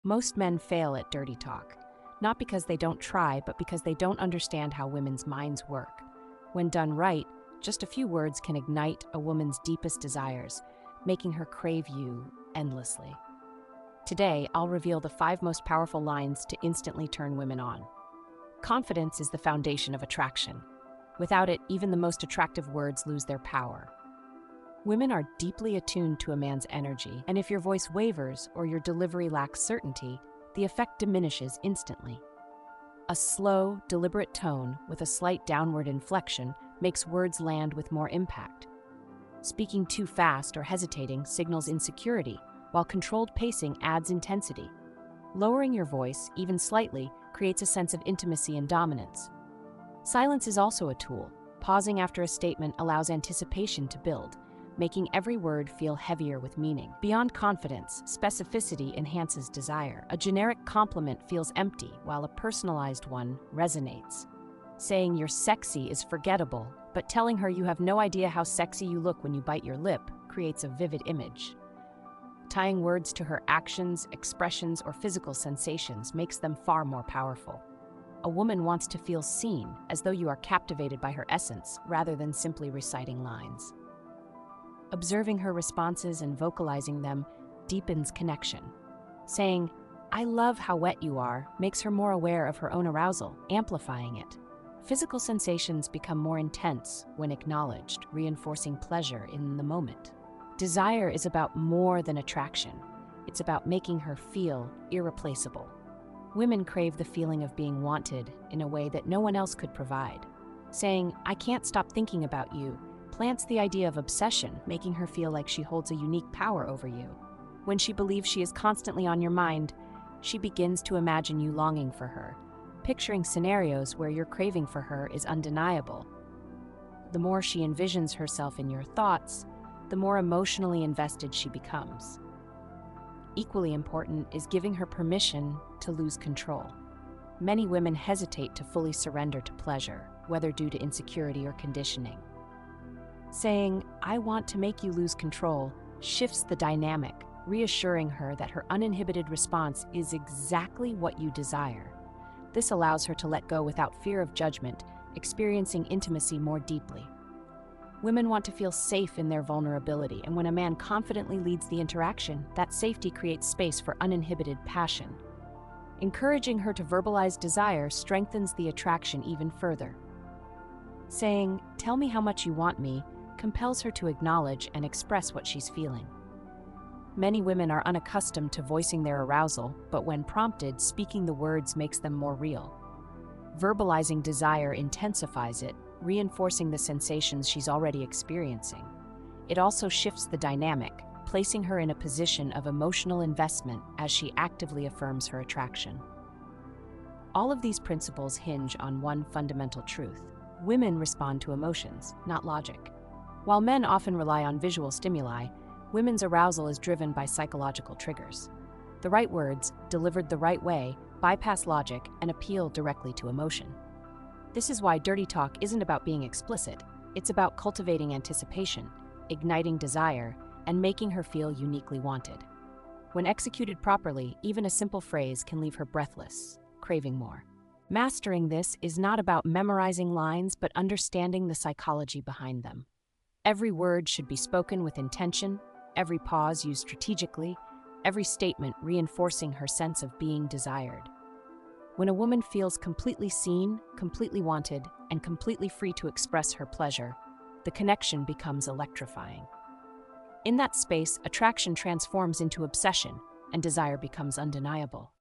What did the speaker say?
Most men fail at dirty talk, not because they don't try, but because they don't understand how women's minds work. When done right, just a few words can ignite a woman's deepest desires, making her crave you endlessly. Today, I'll reveal the 5 most powerful lines to instantly turn women on. Confidence is the foundation of attraction. Without it, even the most attractive words lose their power. Women are deeply attuned to a man's energy, and if your voice wavers or your delivery lacks certainty, the effect diminishes instantly. A slow, deliberate tone with a slight downward inflection makes words land with more impact. Speaking too fast or hesitating signals insecurity, while controlled pacing adds intensity. Lowering your voice, even slightly, creates a sense of intimacy and dominance. Silence is also a tool. Pausing after a statement allows anticipation to build, making every word feel heavier with meaning. Beyond confidence, specificity enhances desire. A generic compliment feels empty, while a personalized one resonates. Saying you're sexy is forgettable, but telling her you have no idea how sexy you look when you bite your lip creates a vivid image. Tying words to her actions, expressions, or physical sensations makes them far more powerful. A woman wants to feel seen, as though you are captivated by her essence, rather than simply reciting lines. Observing her responses and vocalizing them deepens connection. Saying, "I love how wet you are," makes her more aware of her own arousal, amplifying it. Physical sensations become more intense when acknowledged, reinforcing pleasure in the moment. Desire is about more than attraction. It's about making her feel irreplaceable. Women crave the feeling of being wanted in a way that no one else could provide. Saying, "I can't stop thinking about you," plants the idea of obsession, making her feel like she holds a unique power over you. When she believes she is constantly on your mind, she begins to imagine you longing for her, picturing scenarios where your craving for her is undeniable. The more she envisions herself in your thoughts, the more emotionally invested she becomes. Equally important is giving her permission to lose control. Many women hesitate to fully surrender to pleasure, whether due to insecurity or conditioning. Saying, "I want to make you lose control," shifts the dynamic, reassuring her that her uninhibited response is exactly what you desire. This allows her to let go without fear of judgment, experiencing intimacy more deeply. Women want to feel safe in their vulnerability, and when a man confidently leads the interaction, that safety creates space for uninhibited passion. Encouraging her to verbalize desire strengthens the attraction even further. Saying, "Tell me how much you want me," compels her to acknowledge and express what she's feeling. Many women are unaccustomed to voicing their arousal, but when prompted, speaking the words makes them more real. Verbalizing desire intensifies it, reinforcing the sensations she's already experiencing. It also shifts the dynamic, placing her in a position of emotional investment as she actively affirms her attraction. All of these principles hinge on one fundamental truth: women respond to emotions, not logic. While men often rely on visual stimuli, women's arousal is driven by psychological triggers. The right words, delivered the right way, bypass logic and appeal directly to emotion. This is why dirty talk isn't about being explicit. It's about cultivating anticipation, igniting desire, and making her feel uniquely wanted. When executed properly, even a simple phrase can leave her breathless, craving more. Mastering this is not about memorizing lines, but understanding the psychology behind them. Every word should be spoken with intention, every pause used strategically, every statement reinforcing her sense of being desired. When a woman feels completely seen, completely wanted, and completely free to express her pleasure, the connection becomes electrifying. In that space, attraction transforms into obsession, and desire becomes undeniable.